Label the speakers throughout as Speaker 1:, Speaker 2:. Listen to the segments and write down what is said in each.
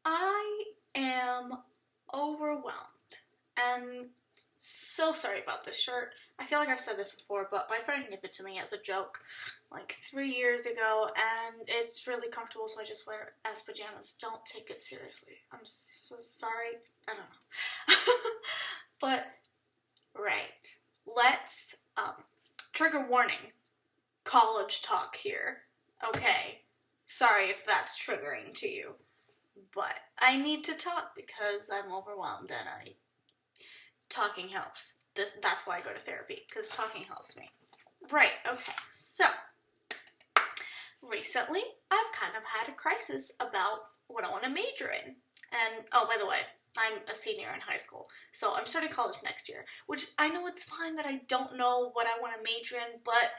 Speaker 1: I am overwhelmed and so sorry about this shirt. I feel like I've said this before, but my friend gave it to me as a joke like 3 years ago, and it's really comfortable, so I just wear it as pajamas. Don't take it seriously. I'm so sorry. I don't know. But, right. Let's, trigger warning. College talk here. Okay. Sorry if that's triggering to you. But I need to talk because I'm overwhelmed and talking helps. That's why I go to therapy, because talking helps me. Right, okay, so recently I've kind of had a crisis about what I want to major in. And, oh, by the way, I'm a senior in high school, so I'm starting college next year, which I know it's fine that I don't know what I want to major in, but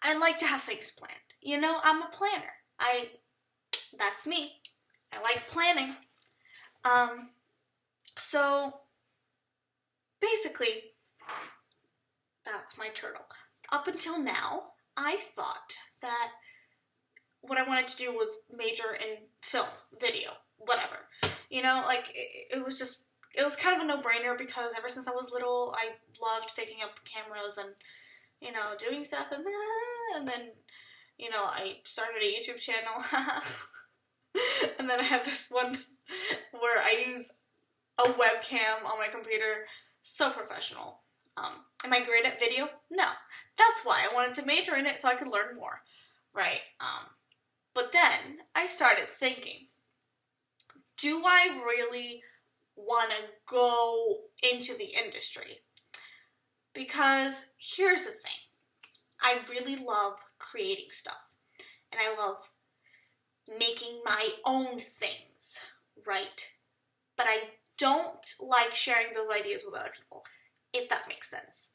Speaker 1: I like to have things planned. You know, I'm a planner. That's me. I like planning. So basically, that's my turtle. Up until now, I thought that what I wanted to do was major in film, video, whatever. You know, like, it was kind of a no-brainer because ever since I was little, I loved picking up cameras and, doing stuff, and then, I started a YouTube channel, and then I have this one where I use a webcam on my computer. So professional. Am I great at video? No. That's why I wanted to major in it so I could learn more. Right? But then I started thinking, do I really want to go into the industry? Because here's the thing. I really love creating stuff. And I love making my own things, right? But I don't like sharing those ideas with other people, if that makes sense.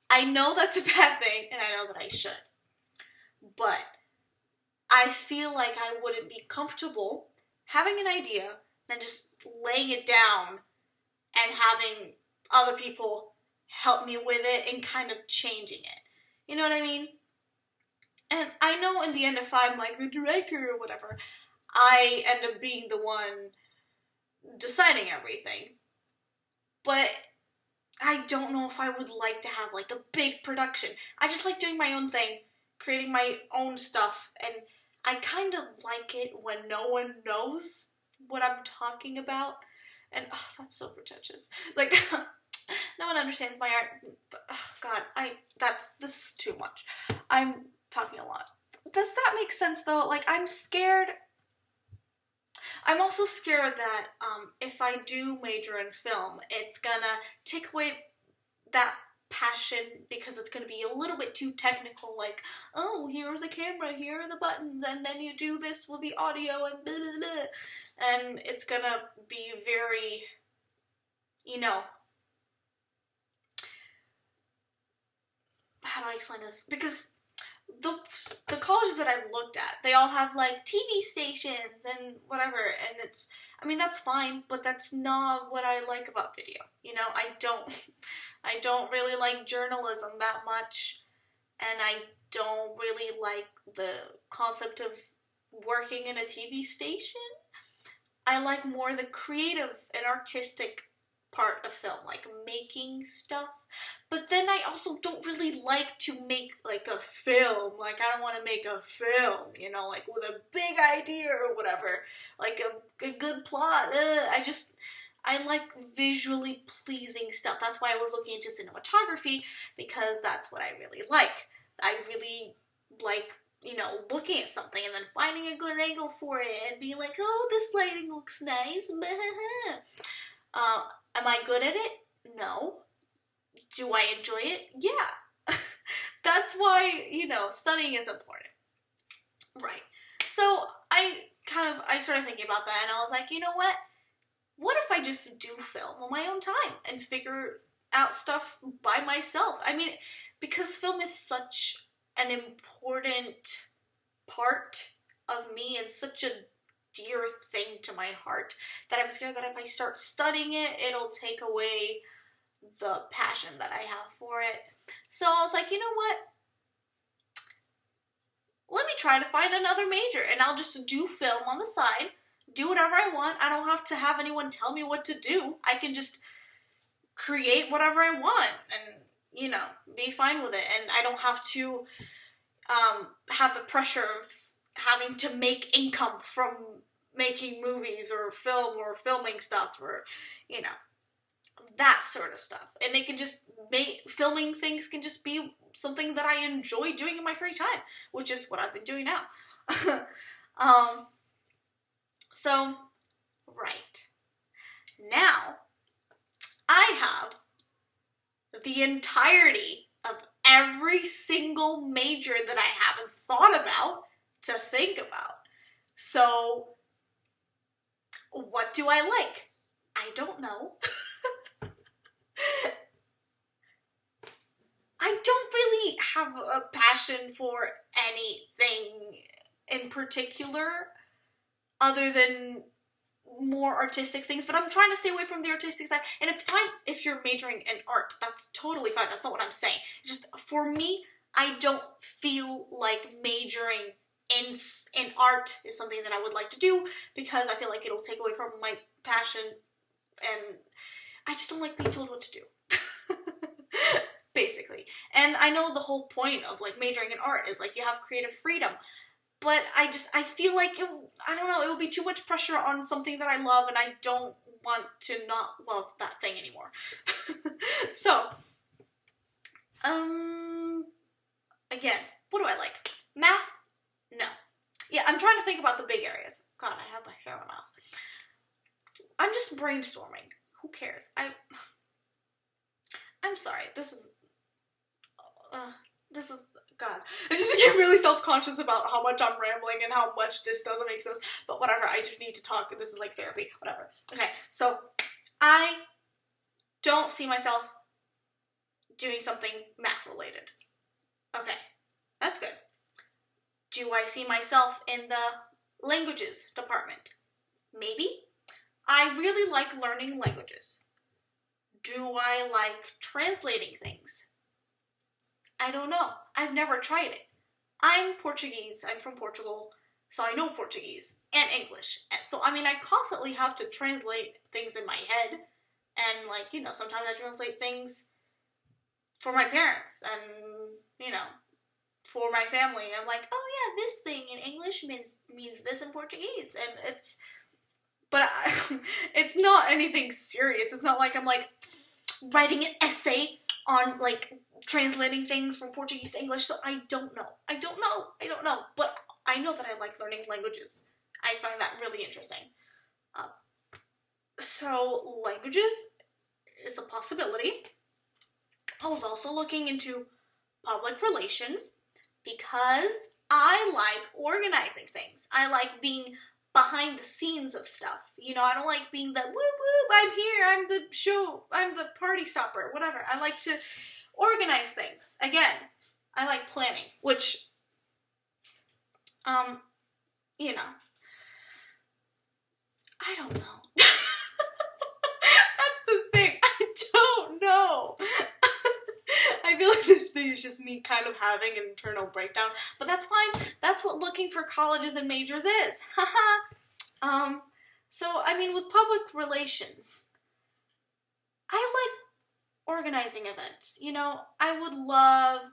Speaker 1: I know that's a bad thing, and I know that I should. But I feel like I wouldn't be comfortable having an idea, then just laying it down and having other people help me with it and kind of changing it. You know what I mean? And I know in the end, if I'm like the director or whatever, I end up being the one deciding everything. But I don't know if I would like to have like a big production. I just like doing my own thing, creating my own stuff, and I kind of like it when no one knows what I'm talking about. And oh, that's so pretentious. Like no one understands my art. But, oh, God, this is too much. I'm talking a lot. Does that make sense though? Like, I'm scared. I'm also scared that if I do major in film, it's gonna take away that passion because it's gonna be a little bit too technical, like, oh, here's a camera, here are the buttons, and then you do this with the audio and blah, blah, blah. And it's gonna be very, how do I explain this? Because the colleges that I've looked at, they all have like TV stations and whatever, and that's fine, but that's not what I like about video. I don't really like journalism that much, and I don't really like the concept of working in a TV station. I like more the creative and artistic part of film, like making stuff. But then I also don't really like to make like a film. Like, I don't want to make a film, like with a big idea or whatever. Like a good plot. I like visually pleasing stuff. That's why I was looking into cinematography, because that's what I really like. I really like, looking at something and then finding a good angle for it and being like, oh, this lighting looks nice. Am I good at it? No. Do I enjoy it? Yeah. That's why, studying is important. Right. So I started thinking about that, and I was like, you know what? What if I just do film on my own time and figure out stuff by myself? I mean, because film is such an important part of me and such a dear thing to my heart that I'm scared that if I start studying it, it'll take away the passion that I have for it. So I was like, you know what? Let me try to find another major, and I'll just do film on the side, do whatever I want. I don't have to have anyone tell me what to do. I can just create whatever I want and, you know, be fine with it. And I don't have to have the pressure of having to make income from making movies or film or filming stuff or, you know, that sort of stuff. And it can just filming things can just be something that I enjoy doing in my free time, which is what I've been doing now. So, right. Now, I have the entirety of every single major that I haven't thought about to think about. So, what do I like? I don't know. I don't really have a passion for anything in particular other than more artistic things, but I'm trying to stay away from the artistic side, and it's fine if you're majoring in art. That's totally fine. That's not what I'm saying. Just for me, I don't feel like majoring in art is something that I would like to do because I feel like it'll take away from my passion, and I just don't like being told what to do. Basically. And I know the whole point of like majoring in art is like you have creative freedom, but I feel like I don't know, it would be too much pressure on something that I love, and I don't want to not love that thing anymore. So, again, what do I like? Math? No. Yeah, I'm trying to think about the big areas. God, I have my hair in my mouth. I'm just brainstorming. Who cares? I'm sorry. This is, God. I just became really self-conscious about how much I'm rambling and how much this doesn't make sense. But whatever, I just need to talk. This is like therapy. Whatever. Okay, so I don't see myself doing something math-related. Okay, that's good. Do I see myself in the languages department? Maybe. I really like learning languages. Do I like translating things? I don't know. I've never tried it. I'm Portuguese. I'm from Portugal, so I know Portuguese and English. So, I mean, I constantly have to translate things in my head, and, like, you know, sometimes I translate things for my parents, and, you know, for my family. I'm like, oh yeah, this thing in English means this in Portuguese, and it's not anything serious. It's not like I'm, like, writing an essay on, like, translating things from Portuguese to English, so I don't know. But I know that I like learning languages. I find that really interesting. So, languages is a possibility. I was also looking into public relations because I like organizing things. I like being behind the scenes of stuff. You know, I don't like being the whoop whoop, I'm here, I'm the party stopper, whatever. I like to organize things. Again, I like planning, which, you know, I don't know. That's the thing. I don't know. I feel like this video is just me kind of having an internal breakdown, but that's fine. That's what looking for colleges and majors is. Haha. So, I mean, with public relations, I like organizing events. You know, I would love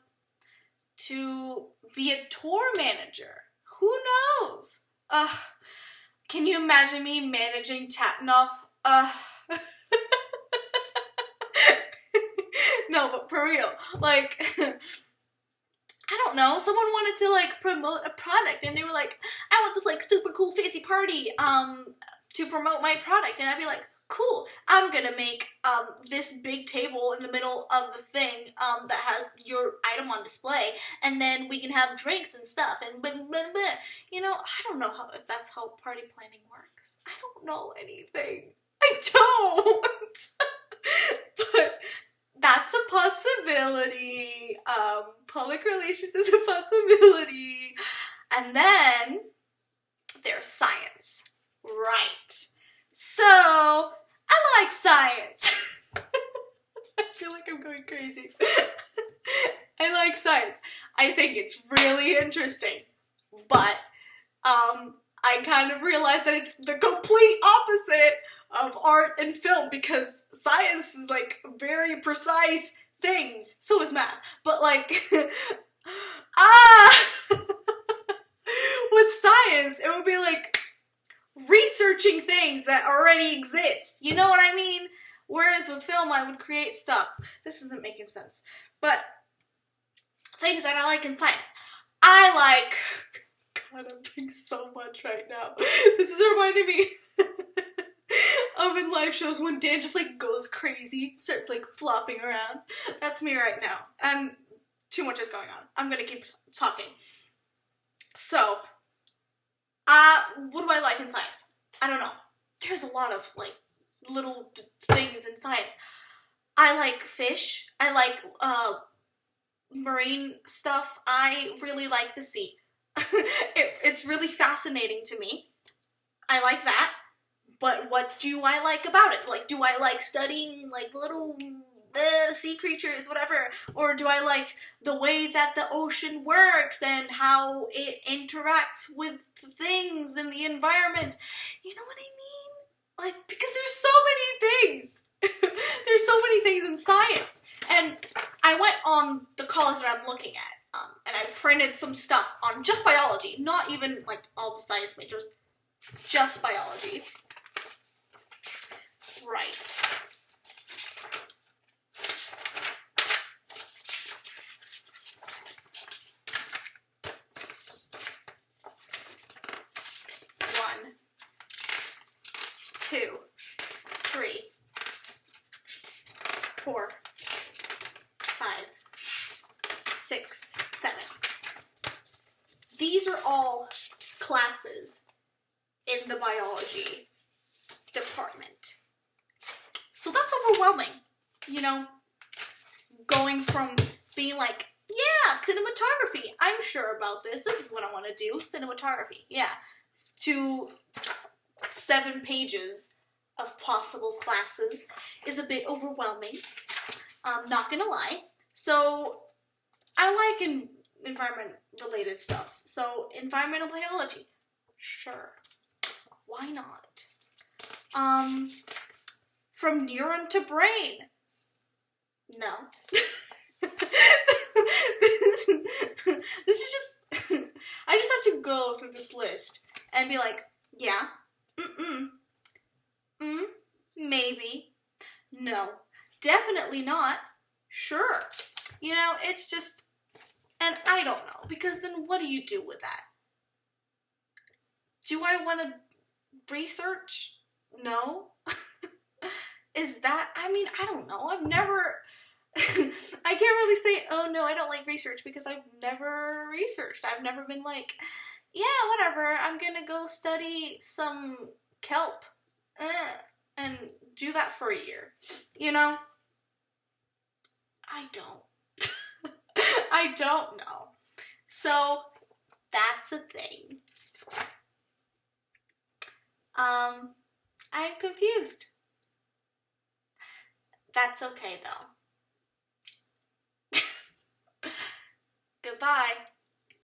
Speaker 1: to be a tour manager. Who knows? Can you imagine me managing Tatanoff? No, but for real, like, I don't know, someone wanted to, like, promote a product, and they were like, I want this, like, super cool fancy party, to promote my product, and I'd be like, cool, I'm gonna make, this big table in the middle of the thing, that has your item on display, and then we can have drinks and stuff, and blah, blah, blah. You know, I don't know if that's how party planning works. I don't know anything. I don't! But that's a possibility. Public relations is a possibility. And then there's science. Right. So, I like science. I feel like I'm going crazy. I like science. I think it's really interesting. But, I kind of realized that it's the complete opposite of art and film, because science is like very precise things. So is math. But like, with science, it would be like researching things that already exist. You know what I mean? Whereas with film, I would create stuff. This isn't making sense. But things that I like in science. I like... God, I'm being so much right now. This is reminding me of in live shows when Dan just like goes crazy, starts like flopping around. That's me right now. And too much is going on. I'm gonna keep talking. So, what do I like in science? I don't know. There's a lot of like little things in science. I like fish. I like marine stuff. I really like the sea. It's really fascinating to me. I like that. But what do I like about it? Like, do I like studying like little sea creatures, whatever? Or do I like the way that the ocean works and how it interacts with things in the environment? You know what I mean? Like, because there's so many things. There's so many things in science. And I went on the college that I'm looking at, and I printed some stuff on just biology, not even like all the science majors, just biology. Right. One, two, three, 4, 5, 6, 7. These are all classes in the biology department. So that's overwhelming, you know, going from being like, yeah, cinematography, I'm sure about this is what I want to do, cinematography, yeah, to 7 pages of possible classes is a bit overwhelming. I'm not gonna lie. So I like environment-related stuff. So environmental biology, sure, why not? From neuron to brain, no. This is just, I just have to go through this list and be like, yeah, maybe, no, definitely not, sure. You know, it's just, and I don't know, because then what do you do with that? Do I want to research? No. Is that, I mean, I don't know. I've never, I can't really say, oh no, I don't like research, because I've never researched. I've never been like, yeah, whatever, I'm gonna go study some kelp and do that for a year. You know? I don't. I don't know. So, that's a thing. I'm confused. That's okay, though. Goodbye.